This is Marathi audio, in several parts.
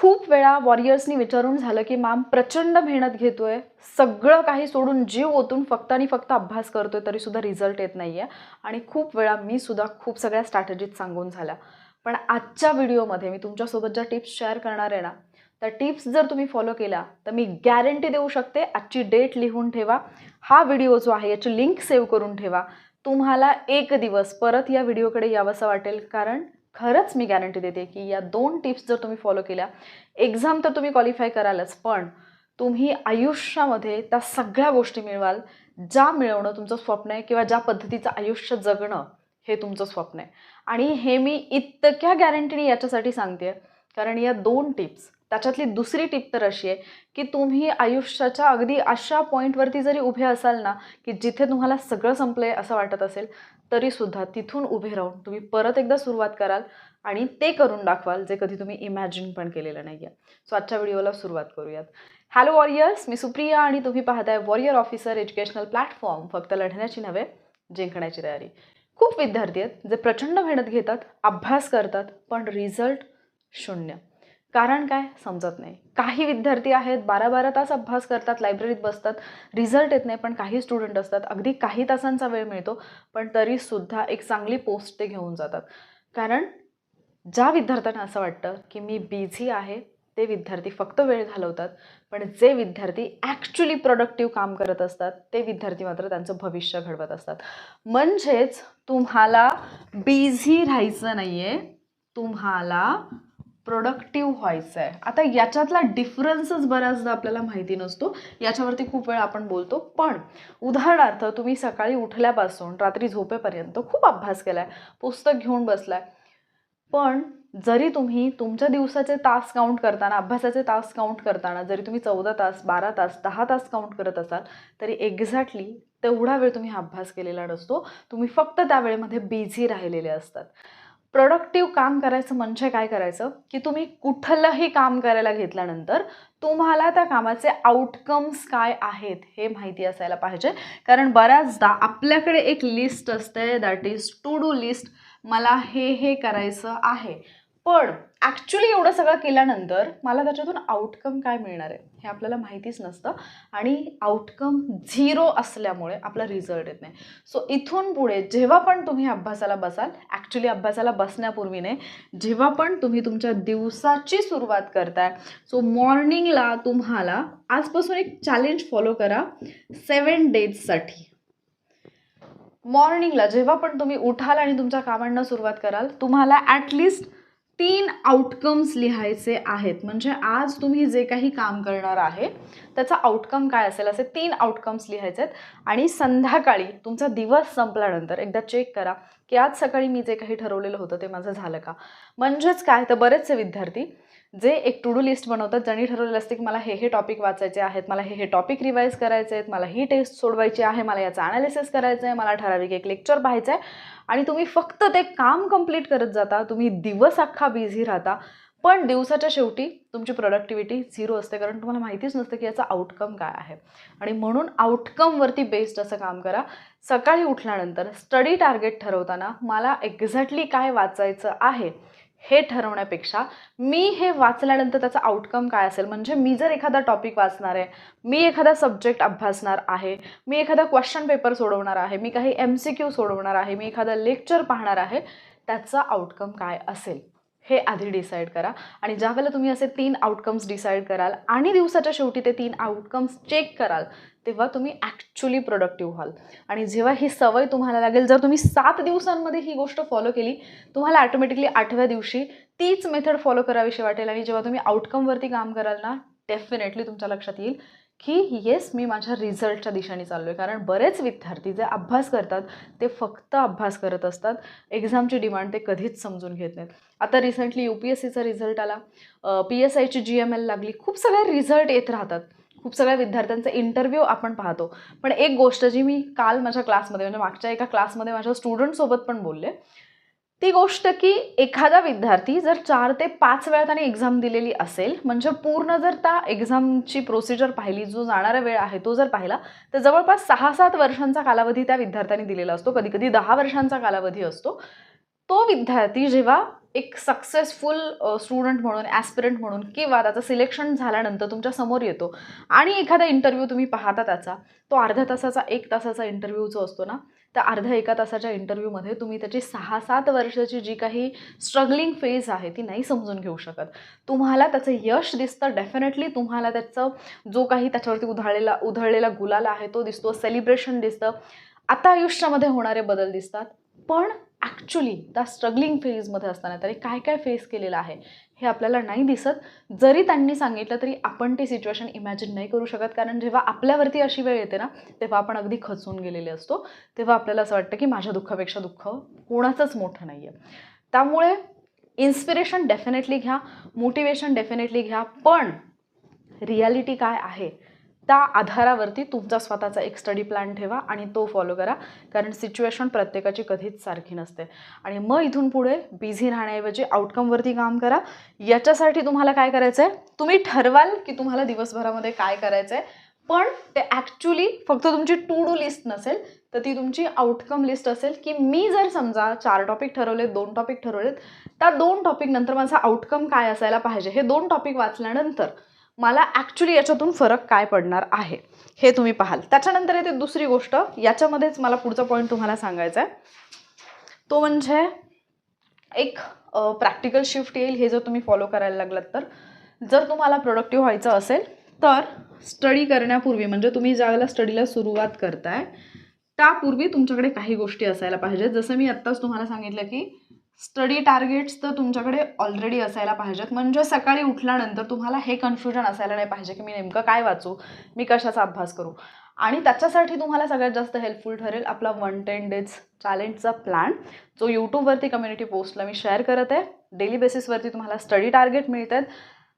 खूप वेळा वॉरियर्सनी विचारून झालं की मॅम प्रचंड मेहनत घेतोय, सगळं काही सोडून जीव ओतून फक्त आणि फक्त अभ्यास करतोय, तरी सुद्धा रिझल्ट येत नाहीये. आणि खूप वेळा मी सुद्धा खूप सगळ्या स्ट्रॅटेजीज सांगून झाल्या. पण आजच्या व्हिडिओमध्ये मी तुमच्यासोबत ज्या टिप्स शेअर करणार आहे ना, त्या टिप्स जर तुम्ही फॉलो केल्या तर मी गॅरंटी देऊ शकते, आजची डेट लिहून ठेवा, हा व्हिडिओ जो आहे याची लिंक सेव्ह करून ठेवा, तुम्हाला एक दिवस परत या व्हिडिओकडे यावंसं वाटेल. कारण खरंच मी गॅरंटी देते की या 2 टिप्स जर तुम्ही फॉलो केल्या, एक्झाम तर तुम्ही क्वालिफाय करालच, पण तुम्ही आयुष्यामध्ये त्या सगळ्या गोष्टी मिळवाल ज्या मिळवणं तुमचं स्वप्न आहे, किंवा ज्या पद्धतीचं आयुष्य जगणं हे तुमचं स्वप्न आहे. आणि हे मी इतक्या गॅरंटीने याच्यासाठी सांगते कारण या 2 टिप्स, त्याच्यातली दुसरी टिप तर अशी आहे की तुम्ही आयुष्याच्या अगदी अशा पॉईंटवरती जरी उभे असाल ना, की जिथे तुम्हाला सगळं संपलंय असं वाटत असेल, तरीसुद्धा तिथून उभे राहून तुम्ही परत एकदा सुरुवात कराल आणि ते करून दाखवाल जे कधी तुम्ही इमॅजिन पण केलेलं नाही आहे. सो आजच्या व्हिडिओला सुरुवात करूयात. हॅलो वॉरियर्स, मी सुप्रिया आणि तुम्ही पाहताय वॉरियर ऑफिसर एज्युकेशनल प्लॅटफॉर्म. फक्त लढण्याची नव्हे, जिंकण्याची तयारी. खूप विद्यार्थी आहेत जे प्रचंड मेहनत घेतात, अभ्यास करतात, पण रिझल्ट शून्य. कारण काय समजत नाही. काही विद्यार्थी आहेत 12-12 तास अभ्यास करतात, लायब्ररीत बसतात, रिझल्ट येत नाही. पण काही स्टुडंट असतात अगदी काही तासांचा वेळ मिळतो, पण तरीसुद्धा एक चांगली पोस्ट ते घेऊन जातात. कारण ज्या विद्यार्थ्यांना असं वाटतं की मी बिझी आहे, ते विद्यार्थी फक्त वेळ घालवतात. पण जे विद्यार्थी ॲक्च्युली प्रोडक्टिव्ह काम करत असतात, ते विद्यार्थी मात्र त्यांचं भविष्य घडवत असतात. म्हणजेच तुम्हाला बिझी राहायचं नाही आहे, तुम्हाला प्रोडक्टिव्ह व्हायचं आहे. आता याच्यातला डिफरन्सच बऱ्याचदा आपल्याला माहिती नसतो, याच्यावरती खूप वेळ आपण बोलतो. पण उदाहरणार्थ तुम्ही सकाळी उठल्यापासून रात्री झोपेपर्यंत खूप अभ्यास केलाय, पुस्तक घेऊन बसलाय, पण जरी तुम्ही तुमच्या दिवसाचे तास काउंट करताना, अभ्यासाचे तास काउंट करताना जरी तुम्ही 14 तास, 12 तास, 10 तास काउंट करत असाल, तरी एक्झॅक्टली तेवढा वेळ तुम्ही अभ्यास केलेला नसतो. तुम्ही फक्त त्या वेळेमध्ये बिझी राहिलेले असतात. प्रोडक्टिव्ह काम करायचं म्हणजे काय करायचं की तुम्ही कुठलंही काम करायला घेतल्यानंतर तुम्हाला त्या कामाचे आउटकम्स काय आहेत हे माहिती असायला पाहिजे. कारण बऱ्याचदा आपल्याकडे एक लिस्ट असते, that is to do list. मला हे करायचं आहे, पण ॲक्च्युली एवढं सगळं केल्यानंतर मला त्याच्यातून आउटकम काय मिळणार आहे हे आपल्याला माहितीच नसतं. आणि आउटकम 0 असल्यामुळे आपला रिझल्ट येत नाही. सो इथून पुढे जेव्हा पण तुम्ही अभ्यासाला बसाल, ॲक्च्युली अभ्यासाला बसण्यापूर्वी नाही, जेव्हा पण तुम्ही तुमच्या दिवसाची सुरुवात करताय, सो मॉर्निंगला तुम्हाला आजपासून एक चॅलेंज फॉलो करा 7 डेजसाठी. मॉर्निंगला जेव्हा पण तुम्ही उठाल आणि तुमच्या कामांना सुरुवात कराल, तुम्हाला ॲटलिस्ट 3 आउटकम्स लिहायचे आहेत. म्हणजे आज तुम्ही जे काही काम करणार आहे त्याचा आउटकम काय असेल असे 3 आउटकम्स लिहायचे आहेत. आणि संध्याकाळी तुमचा दिवस संपल्यानंतर एकदा चेक करा की आज सकाळी मी जे काही ठरवलेलं होतं ते माझं झालं का. म्हणजेच काय, तर बरेचसे विद्यार्थी जे एक टू डू लिस्ट बनवतात, ज्यांनी ठरवलेलं असते की मला हे टॉपिक वाचायचे आहेत, मला हे टॉपिक रिवाईज करायचे आहेत, मला ही टेस्ट सोडवायची आहे, मला याचं ॲनालिसिस करायचं आहे, मला ठराविक एक लेक्चर पाहायचं आहे, आणि तुम्ही फक्त ते काम कंप्लीट करत जाता. तुम्ही दिवस अख्खा बिझी राहता, पण दिवसाच्या शेवटी तुमची प्रोडक्टिव्हिटी 0 असते. कारण तुम्हाला माहितीच नसतं की याचा आउटकम काय आहे. आणि म्हणून आउटकमवरती बेस्ड असं काम करा. सकाळी उठल्यानंतर स्टडी टार्गेट ठरवताना मला एक्झॅक्टली काय वाचायचं आहे हे ठरवण्यापेक्षा मी हे वाचल्यानंतर त्याचा आउटकम काय असेल, म्हणजे मी जर एखादा टॉपिक वाचणार आहे, मी एखादा सब्जेक्ट अभ्यासणार आहे, मी एखादा क्वेश्चन पेपर सोडवणार आहे, मी काही MCQ सोडवणार आहे, मी एखादा लेक्चर पाहणार आहे, त्याचा आउटकम काय असेल हे आधी डिसाईड करा. आणि ज्यावेळेला तुम्ही असे 3 आउटकम्स डिसाईड कराल आणि दिवसाच्या शेवटी ते 3 आउटकम्स चेक कराल, तेव्हा तुम्ही ॲक्च्युली प्रोडक्टिव्ह व्हाल. आणि जेव्हा ही सवय तुम्हाला लागेल, जर तुम्ही 7 दिवसांमध्ये ही गोष्ट फॉलो केली, तुम्हाला ऑटोमॅटिकली 8व्या दिवशी तीच मेथड फॉलो करावीशी वाटेल. आणि जेव्हा तुम्ही आउटकमवरती काम कराल ना, डेफिनेटली तुमच्या लक्षात येईल की येस, मी माझ्या रिझल्टच्या दिशेने चाललो आहे. कारण बरेच विद्यार्थी जे अभ्यास करतात ते फक्त अभ्यास करत असतात, एक्झामची डिमांड ते कधीच समजून घेत नाहीत. आता रिसेंटली UPSCचा रिझल्ट आला, PSIची GML लागली, खूप सगळे रिझल्ट येत राहतात, खूप सगळ्या विद्यार्थ्यांचे इंटरव्ह्यू आपण पाहतो. पण एक गोष्ट जी मी काल माझ्या क्लासमध्ये, म्हणजे मागच्या एका क्लासमध्ये माझ्या स्टुडंटसोबत पण बोलले, ती गोष्ट की एखादा विद्यार्थी जर 4 ते 5 वेळा त्याने एक्झाम दिलेली असेल, म्हणजे पूर्ण जर त्या एक्झामची प्रोसिजर पाहिली, जो जाणारा वेळ आहे तो जर पाहिला, तर जवळपास 6-7 वर्षांचा कालावधी त्या विद्यार्थ्याने दिलेला असतो, कधी कधी 10 वर्षांचा कालावधी असतो. तो विद्यार्थी जेव्हा एक सक्सेसफुल स्टुडंट म्हणून, ॲस्पिरंट म्हणून, किंवा त्याचं सिलेक्शन झाल्यानंतर तुमच्या समोर येतो आणि एखादा इंटरव्ह्यू तुम्ही पाहता त्याचा, तो अर्ध्या तासाचा 1 तासाचा इंटरव्ह्यू जो असतो ना, त्या अर्ध्या 1 तासाच्या इंटरव्ह्यूमध्ये तुम्ही त्याची 6-7 वर्षाची जी काही स्ट्रगलिंग फेज आहे ती नाही समजून घेऊ शकत. तुम्हाला त्याचं यश दिसतं, डेफिनेटली तुम्हाला त्याचं जो काही त्याच्यावरती उधळलेला गुलाल आहे तो दिसतो, सेलिब्रेशन दिसतं, आता आयुष्यामध्ये होणारे बदल दिसतात. पण ॲक्च्युली त्या स्ट्रगलिंग फेजमध्ये असताना तरी काय काय फेस केलेलं आहे हे आपल्याला नाही दिसत. जरी त्यांनी सांगितलं तरी आपण ती सिच्युएशन इमॅजिन नाही करू शकत, कारण जेव्हा आपल्यावरती अशी वेळ येते ना, तेव्हा आपण अगदी खचून गेलेले असतो. तेव्हा आपल्याला असं वाटतं की माझ्या दुःखापेक्षा दुःख कोणाचंच मोठं नाही आहे. त्यामुळे इन्स्पिरेशन डेफिनेटली घ्या, मोटिवेशन डेफिनेटली घ्या, पण रियालिटी काय आहे त्या आधारावरती तुमचा स्वतःचा एक स्टडी प्लॅन ठेवा आणि तो फॉलो करा, कारण सिच्युएशन प्रत्येकाची कधीच सारखी नसते. आणि मग इथून पुढे बिझी राहण्याऐवजी आउटकमवरती काम करा. याच्यासाठी तुम्हाला काय करायचं आहे, तुम्ही ठरवाल की तुम्हाला दिवसभरामध्ये काय करायचं आहे, पण ते ॲक्च्युली फक्त तुमची टू डू लिस्ट नसेल, तर ती तुमची आउटकम लिस्ट असेल, की मी जर समजा 4 टॉपिक ठरवलेत, 2 टॉपिक ठरवलेत, त्या 2 टॉपिक नंतर माझा आउटकम काय असायला पाहिजे, हे 2 टॉपिक वाचल्यानंतर मला ॲक्च्युली याच्यातून फरक काय पडणार आहे हे तुम्ही पाहाल. त्याच्यानंतर येते दुसरी गोष्ट, याच्यामध्येच मला पुढचा पॉईंट तुम्हाला सांगायचा आहे, तो म्हणजे एक प्रॅक्टिकल शिफ्ट येईल. हे जर तुम्ही फॉलो करायला लागलात तर, जर तुम्हाला प्रोडक्टिव्ह व्हायचं असेल तर स्टडी करण्यापूर्वी, म्हणजे तुम्ही ज्यावेळेला स्टडीला सुरुवात करताय त्यापूर्वी तुमच्याकडे काही गोष्टी असायला पाहिजेत. जसं मी आत्ताच तुम्हाला सांगितलं की स्टडी टार्गेट्स तर तुमच्याकडे ऑलरेडी असायला पाहिजेत. म्हणजे सकाळी उठल्यानंतर तुम्हाला हे कन्फ्युजन असायला नाही पाहिजे की मी नेमकं काय वाचू, मी कशाचा अभ्यास करू. आणि त्याच्यासाठी तुम्हाला सगळ्यात जास्त हेल्पफुल ठरेल आपला 110 डेज चॅलेंजचा प्लॅन, जो यूट्यूबवरती कम्युनिटी पोस्टला मी शेअर करत आहे. डेली बेसिसवरती तुम्हाला स्टडी टार्गेट मिळत आहेत,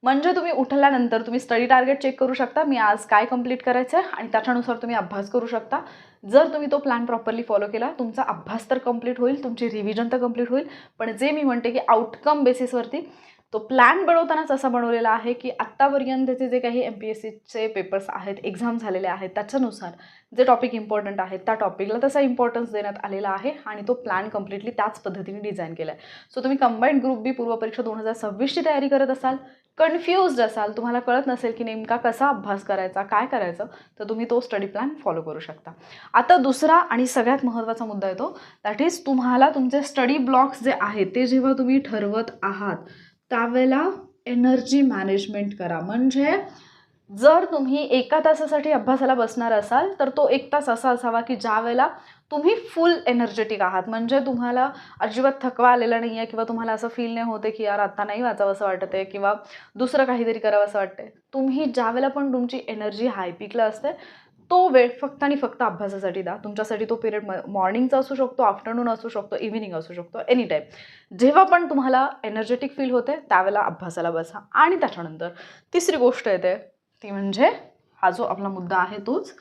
म्हणजे तुम्ही उठल्यानंतर तुम्ही स्टडी टार्गेट चेक करू शकता, मी आज काय कंप्लीट करायचं आहे, आणि त्याच्यानुसार तुम्ही अभ्यास करू शकता. जर तुम्ही तो प्लॅन प्रॉपरली फॉलो केला, तुमचा अभ्यास तर कंप्लीट होईल, तुमची रिव्हिजन तर कंप्लीट होईल, पण जे मी म्हणते की आउटकम बेसिसवरती तो प्लॅन बनवतानाच असा बनवलेला आहे की आत्तापर्यंतचे जे काही MPSCचे पेपर्स आहेत, एक्झाम झालेले आहेत, त्याच्यानुसार जे टॉपिक इम्पॉर्टंट आहेत त्या टॉपिकला तसा इम्पॉर्टन्स देण्यात आलेला आहे आणि तो प्लॅन कम्प्लिटली त्याच पद्धतीने डिझाईन केला आहे. सो तुम्ही कंबाईंड ग्रुप बी पूर्व परीक्षा 2026ची तयारी करत असाल, कन्फ्युज्ड असाल, तुम्हाला कळत नसेल की नेमका कसा अभ्यास करायचा, काय करायचं, तर तुम्ही तो स्टडी प्लॅन फॉलो करू शकता. आता दुसरा आणि सगळ्यात महत्त्वाचा मुद्दा येतो, दॅट इज तुम्हाला तुमचे स्टडी ब्लॉक्स जे आहेत ते जेव्हा तुम्ही ठरवत आहात त्यावेळेला एनर्जी मॅनेजमेंट करा. म्हणजे जर तुम्ही 1 तासासाठी अभ्यासाला बसणार असाल तर तो 1 तास असा असावा की ज्या वेळेला तुम्ही फुल एनर्जेटिक आहात, म्हणजे तुम्हाला अजिबात थकवा आलेला नाही आहे किंवा तुम्हाला असं फील नाही होते की यार आता नाही वाचावं असं वाटत आहे किंवा दुसरं काहीतरी करावं असं वाटतंय. तुम्ही ज्या वेळेला पण तुमची एनर्जी हाय पीकला असते, तो वेळ फक्त आणि फक्त अभ्यासासाठी द्या. तुमच्यासाठी तो पिरियड मॉर्निंगचा असू शकतो, आफ्टरनून असू शकतो, इव्हिनिंग असू शकतो, एनी टाईम. जेव्हा पण तुम्हाला एनर्जेटिक फील होते त्यावेळेला अभ्यासाला बसा. आणि त्याच्यानंतर तिसरी गोष्ट येते ती म्हणजे हा जो आपला मुद्दा आहे तोच,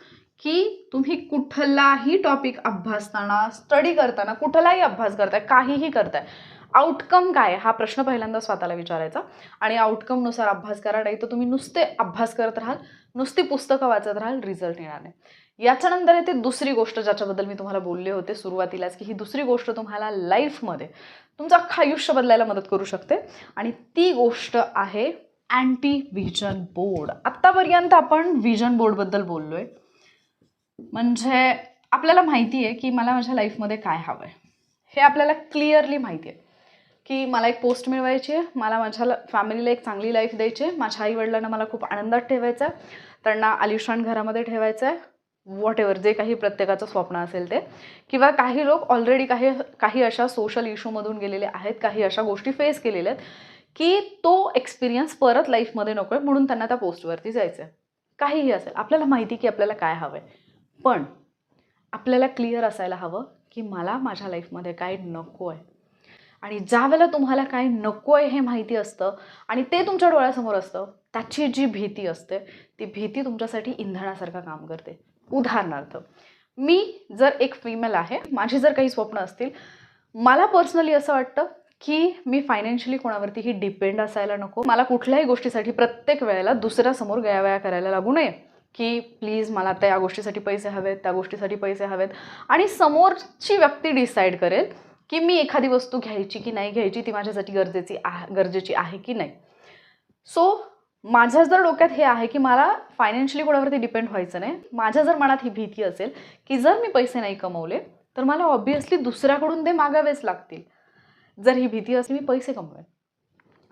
की तुम्ही कुठलाही टॉपिक अभ्यासताना, स्टडी करताना, कुठलाही अभ्यास करताय, काहीही करताय, आउटकम काय हा प्रश्न पहिल्यांदा स्वतःला विचारायचा आणि आउटकमनुसार अभ्यास करा. नाही तर तुम्ही नुसते अभ्यास करत राहाल, नुसती पुस्तकं वाचत राहाल, रिझल्ट येणार नाही. याच्यानंतर येते दुसरी गोष्ट ज्याच्याबद्दल मी तुम्हाला बोलले होते सुरुवातीलाच, की ही दुसरी गोष्ट तुम्हाला लाईफमध्ये तुमचं अख्खं आयुष्य बदलायला मदत करू शकते आणि ती गोष्ट आहे अँटी व्हिजन बोर्ड. आत्तापर्यंत आपण व्हिजन बोर्डबद्दल बोललो आहे, म्हणजे आपल्याला माहिती आहे की मला माझ्या लाईफमध्ये काय हवं आहे, हे आपल्याला क्लिअरली माहिती आहे की मला एक पोस्ट मिळवायची आहे, मला माझ्या फॅमिलीला एक चांगली लाईफ द्यायची आहे, माझ्या आईवडिलांना मला खूप आनंदात ठेवायचं आहे, त्यांना आलिशान घरामध्ये ठेवायचं आहे, व्हॉट एव्हर जे काही प्रत्येकाचं स्वप्न असेल ते. किंवा काही लोक ऑलरेडी काही अशा सोशल इश्यूमधून गेलेले आहेत, काही अशा गोष्टी फेस केलेल्या आहेत की तो एक्सपिरियन्स परत लाईफमध्ये नको आहे, म्हणून त्यांना त्या पोस्टवरती जायचं आहे. काहीही असेल, आपल्याला माहिती की आपल्याला काय हवं आहे, पण आपल्याला क्लिअर असायला हवं की मला माझ्या लाईफमध्ये काय नको आहे. आणि ज्या वेळेला तुम्हाला काय नको आहे हे माहिती असतं आणि ते तुमच्या डोळ्यासमोर असतं, त्याची जी भीती असते ती भीती तुमच्यासाठी इंधनासारखं काम करते. उदाहरणार्थ, मी जर एक फिमेल आहे, माझी जर काही स्वप्न असतील, मला पर्सनली असं वाटतं की मी फायनान्शियली कोणावरतीही डिपेंड असायला नको. मला कुठल्याही गोष्टीसाठी प्रत्येक वेळेला दुसऱ्यासमोर गयावया करायला लागू नये की प्लीज मला आता या गोष्टीसाठी पैसे हवेत, त्या गोष्टीसाठी पैसे हवेत, आणि समोरची व्यक्ती डिसाईड करेल की मी एखादी वस्तू घ्यायची की नाही घ्यायची, ती माझ्यासाठी गरजेची आहे की नाही. सो माझ्या जर डोक्यात हे आहे की मला फायनान्शियली कोणावरती डिपेंड व्हायचं नाही, माझ्या जर मनात ही भीती असेल की जर मी पैसे नाही कमवले तर मला ऑब्व्हियसली दुसऱ्याकडून ते मागावेच लागतील. जर ही भीती असली मी पैसे कमवेन.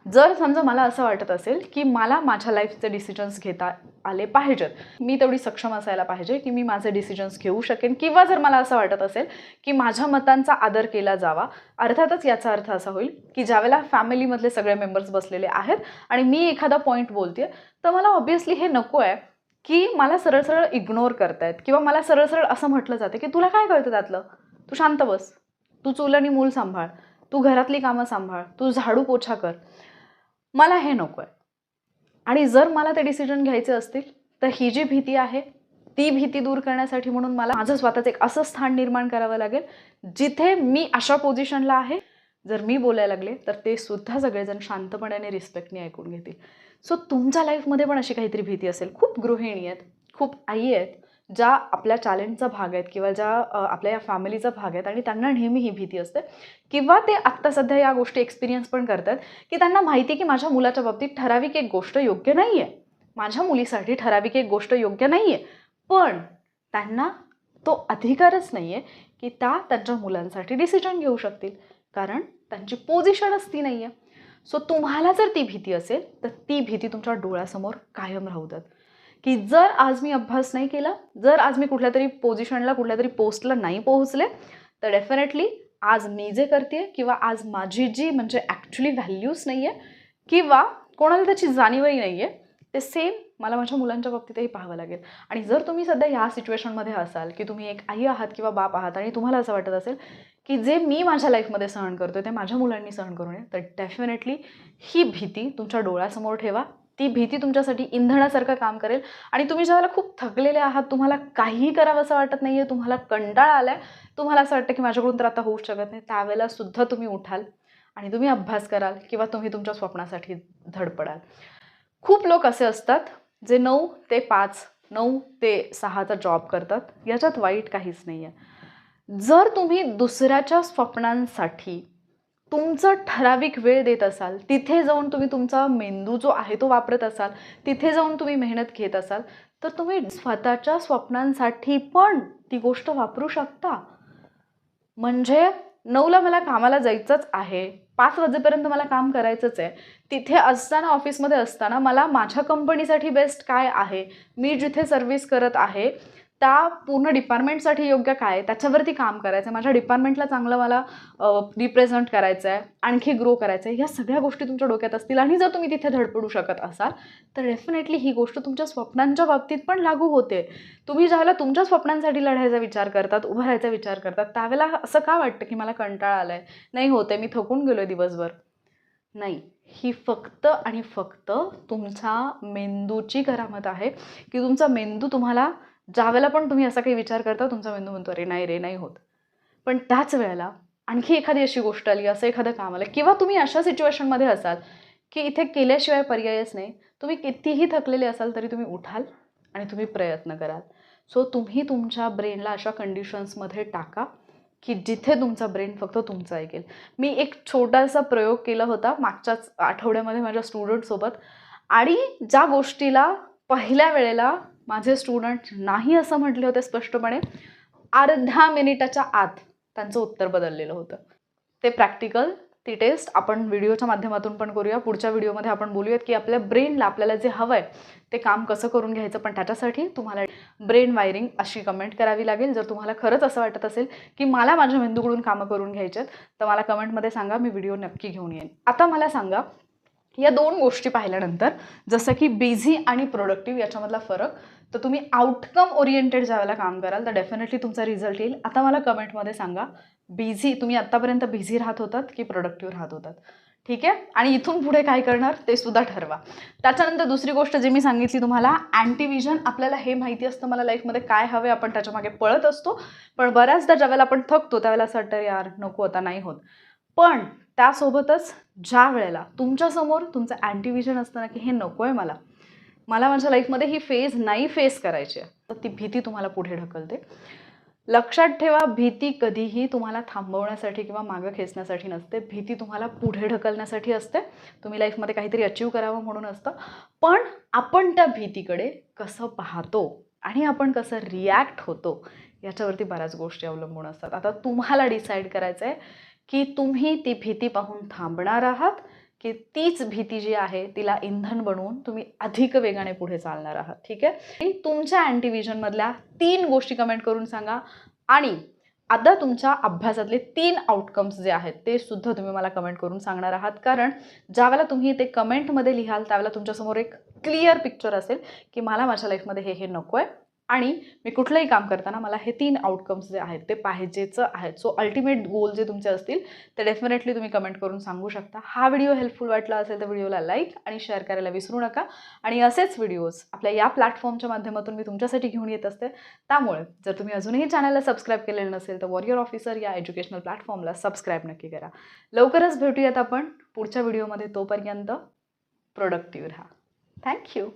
जर समजा मला असं वाटत असेल की मला माझ्या लाईफचे डिसिजन्स घेता आले पाहिजेत, मी तेवढी सक्षम असायला पाहिजे की मी माझे डिसिजन्स घेऊ शकेन, किंवा जर मला असं वाटत असेल की माझ्या मतांचा आदर केला जावा, अर्थातच याचा अर्थ असा होईल की ज्यावेळेला फॅमिलीमधले सगळे मेंबर्स बसलेले आहेत आणि मी एखादा पॉईंट बोलते तर मला ऑब्व्हियसली हे नको आहे की मला सरळ सरळ इग्नोर करतायत किंवा मला सरळ सरळ असं म्हटलं जातं की तुला काय कळतं त्यातलं, तू शांत बस, तू चूल आणि मूल सांभाळ, तू घरातली कामं सांभाळ, तू झाडू पोछा कर. मला हे नको आहे. आणि जर मला ते डिसिजन घ्यायचे असतील तर ही जी भीती आहे ती भीती दूर करण्यासाठी म्हणून मला माझं स्वतःचं एक असं स्थान निर्माण करावं लागेल जिथे मी अशा पोझिशनला आहे, जर मी बोलायला लागले तर ते सुद्धा सगळेजण शांतपणे आणि रिस्पेक्टने ऐकून घेतील. सो तुमच्या लाईफमध्ये पण अशी काहीतरी भीती असेल. खूप गृहिणी आहेत, खूप आई आहेत ज्या आपल्या चॅलेंजचा भाग आहेत किंवा ज्या आपल्या या फॅमिलीचा भाग आहेत आणि त्यांना नेहमी ही भीती असते, किंवा ते आत्ता सध्या या गोष्टी एक्सपिरियन्स पण करतात की त्यांना माहिती आहे की माझ्या मुलाच्या बाबतीत ठराविक एक गोष्ट योग्य नाही आहे, माझ्या मुलीसाठी ठराविक एक गोष्ट योग्य नाही आहे, पण त्यांना तो अधिकारच नाही आहे की त्या त्यांच्या मुलांसाठी डिसिजन घेऊ शकतील, कारण त्यांची पोझिशनच ती नाही आहे. सो तुम्हाला जर ती भीती असेल तर ती भीती तुमच्या डोळ्यासमोर कायम राहू द्यात की जर आज मी अभ्यास नाही केला, जर आज मी कुठल्या तरी पोझिशनला कुठल्या तरी पोस्टला नाही पोहोचले तर डेफिनेटली आज मी जे करते किंवा आज माझी जी म्हणजे ॲक्च्युली व्हॅल्यूज नाही आहे किंवा कोणाला त्याची जाणीवही नाही आहे, ते सेम मला माझ्या मुलांच्या बाबतीतही पाहावं लागेल. आणि जर तुम्ही सध्या ह्या सिच्युएशनमध्ये असाल की तुम्ही एक आई आहात किंवा बाप आहात आणि तुम्हाला असं वाटत असेल की जे मी माझ्या लाईफमध्ये सहन करतोय ते माझ्या मुलांनी सहन करू नये, तर डेफिनेटली ही भीती तुमच्या डोळ्यासमोर ठेवा. ती भीती तुमच्यासाठी इंधनासारखं काम करेल आणि तुम्ही ज्यावेळेला खूप थकलेले आहात, तुम्हाला काहीही करावं असं वाटत नाही आहे, तुम्हाला कंटाळा आला आहे, तुम्हाला असं वाटतं की माझ्याकडून तर आता होऊच शकत नाही, त्यावेळेला सुद्धा तुम्ही उठाल आणि तुम्ही अभ्यास कराल किंवा तुम्ही तुमच्या स्वप्नासाठी धडपडाल. खूप लोक असे असतात जे 9 ते 5, 9 ते 6चा जॉब करतात, याच्यात वाईट काहीच नाही आहे. जर तुम्ही दुसऱ्याच्या स्वप्नांसाठी तुमचं ठराविक वेळ देत असाल, तिथे जाऊन तुम्ही तुमचा मेंदू जो आहे तो वापरत असाल, तिथे जाऊन तुम्ही मेहनत घेत असाल, तर तुम्ही स्वतःच्या स्वप्नांसाठी पण ती गोष्ट वापरू शकता. म्हणजे 9ला मला कामाला जायचंच आहे, 5 वाजेपर्यंत मला काम करायचंच आहे, तिथे असताना ऑफिसमध्ये असताना मला माझ्या कंपनीसाठी बेस्ट काय आहे, मी जिथे सर्व्हिस करत आहे त्या पूर्ण डिपार्टमेंटसाठी योग्य काय आहे त्याच्यावरती काम करायचं आहे, माझ्या डिपार्टमेंटला चांगलं मला रिप्रेझेंट करायचं आहे, आणखी ग्रो करायचं आहे, ह्या सगळ्या गोष्टी तुमच्या डोक्यात असतील आणि जर तुम्ही तिथे धडपडू शकत असाल तर डेफिनेटली ही गोष्ट तुमच्या स्वप्नांच्या बाबतीत पण लागू होते. तुम्ही ज्यावेळेला तुमच्या स्वप्नांसाठी लढायचा विचार करतात, उभं राहायचा विचार करतात, त्यावेळेला असं का वाटतं की मला कंटाळा आला आहे, नाही होते, मी थकून गेलो आहे दिवसभर. नाही, ही फक्त आणि फक्त तुमच्या मेंदूची करामत आहे की तुमचा मेंदू तुम्हाला ज्यावेळेला पण तुम्ही असा काही विचार करता तुमचा मेंदू म्हणतो रे नाही होत. पण त्याच वेळेला आणखी एखादी अशी गोष्ट आली, असं एखादं काम आलं किंवा तुम्ही अशा सिच्युएशनमध्ये असाल की इथे केल्याशिवाय पर्यायच नाही, तुम्ही कितीही थकलेले असाल तरी तुम्ही उठाल आणि तुम्ही प्रयत्न कराल. सो तुम्ही तुमच्या ब्रेनला अशा कंडिशन्समध्ये टाका की जिथे तुमचा ब्रेन फक्त तुमचं ऐकेल. मी एक छोटासा प्रयोग केला होता मागच्याच आठवड्यामध्ये माझ्या स्टुडंटसोबत, आणि ज्या गोष्टीला पहिल्या वेळेला माझे स्टुडंट नाही असं म्हटले होते स्पष्टपणे, अर्ध्या मिनिटाच्या आत त्यांचं उत्तर बदललेलं होतं. ते प्रॅक्टिकल, ती टेस्ट आपण व्हिडिओच्या माध्यमातून पण करूया. पुढच्या व्हिडिओमध्ये आपण बोलूयात की आपल्या ब्रेनला आपल्याला जे हवं आहे ते काम कसं करून घ्यायचं, पण त्याच्यासाठी तुम्हाला ब्रेन वायरिंग अशी कमेंट करावी लागेल. जर तुम्हाला खरंच असं वाटत असेल की मला माझ्या मेंदूकडून कामं करून घ्यायचे आहेत तर मला कमेंटमध्ये सांगा, मी व्हिडिओ नक्की घेऊन येईन. आता मला सांगा, या 2 गोष्टी पाहिल्यानंतर जसं की बिझी आणि प्रोडक्टिव्ह याच्यामधला फरक, तर तुम्ही आउटकम ओरिएंटेड ज्यावेळेला काम कराल तर डेफिनेटली तुमचा रिझल्ट येईल. आता मला कमेंटमध्ये सांगा, बिझी तुम्ही आत्तापर्यंत बिझी राहत होतात की प्रोडक्टिव्ह राहत होतात, ठीक आहे? आणि इथून पुढे काय करणार ते सुद्धा ठरवा. त्याच्यानंतर दुसरी गोष्ट जी मी सांगितली तुम्हाला, अँटीव्हिजन. आपल्याला हे माहिती असतं मला लाईफमध्ये काय हवे, आपण त्याच्यामागे पळत असतो, पण बऱ्याचदा ज्यावेळेला आपण थकतो त्यावेळेला असं वाटतं यार नको, आता नाही होत. पण त्यासोबतच ज्या वेळेला तुमच्यासमोर तुमचं अँटीव्हिजन असतं ना की हे नको आहे, मला माझ्या लाईफमध्ये ही फेज नाही फेस करायची आहे, तर ती भीती तुम्हाला पुढे ढकलते. लक्षात ठेवा, भीती कधीही तुम्हाला थांबवण्यासाठी किंवा मागं खेचण्यासाठी नसते. भीती तुम्हाला पुढे ढकलण्यासाठी असते. तुम्ही लाईफमध्ये काहीतरी अचीव करावं म्हणून असतं. पण आपण त्या भीतीकडे कसं पाहतो आणि आपण कसं रिॲक्ट होतो याच्यावरती बऱ्याच गोष्टी अवलंबून असतात. आता तुम्हाला डिसाईड करायचं आहे की तुम्ही ती भीती पाहून थांबणार आहात की तीच भीती जी आहे तिला इंधन बनवून तुम्ही अधिक वेगाने पुढे चालणार आहात. ठीक आहे. तुमच्या अँटीव्हिजनमधल्या 3 गोष्टी कमेंट करून सांगा आणि आता तुमच्या अभ्यासातले 3 आउटकम्स जे आहेत ते सुद्धा तुम्ही मला कमेंट करून सांगणार आहात. कारण ज्यावेळेला तुम्ही ते कमेंटमध्ये लिहाल त्यावेळेला तुमच्यासमोर एक क्लिअर पिक्चर असेल की मला माझ्या लाईफमध्ये हे नको आहे आणि मी कुठलंही काम करताना मला हे 3 आउटकम्स जे आहेत ते पाहिजेच आहेत. सो अल्टिमेट गोल जे तुमचे असतील ते डेफिनेटली तुम्ही कमेंट करून सांगू शकता. हा व्हिडिओ हेल्पफुल वाटला असेल तर व्हिडिओला लाईक आणि शेअर करायला विसरू नका. आणि असेच व्हिडिओज आपल्या या प्लॅटफॉर्मच्या माध्यमातून मी तुमच्यासाठी घेऊन येत असते. त्यामुळे जर तुम्ही अजूनही चॅनलला सबस्क्राईब केलेलं नसेल तर वॉरियर ऑफिसर या एज्युकेशनल प्लॅटफॉर्मला सबस्क्राईब नक्की करा. लवकरच भेटूयात आपण पुढच्या व्हिडिओमध्ये. तोपर्यंत प्रोडक्टिव्ह राहा. थँक्यू.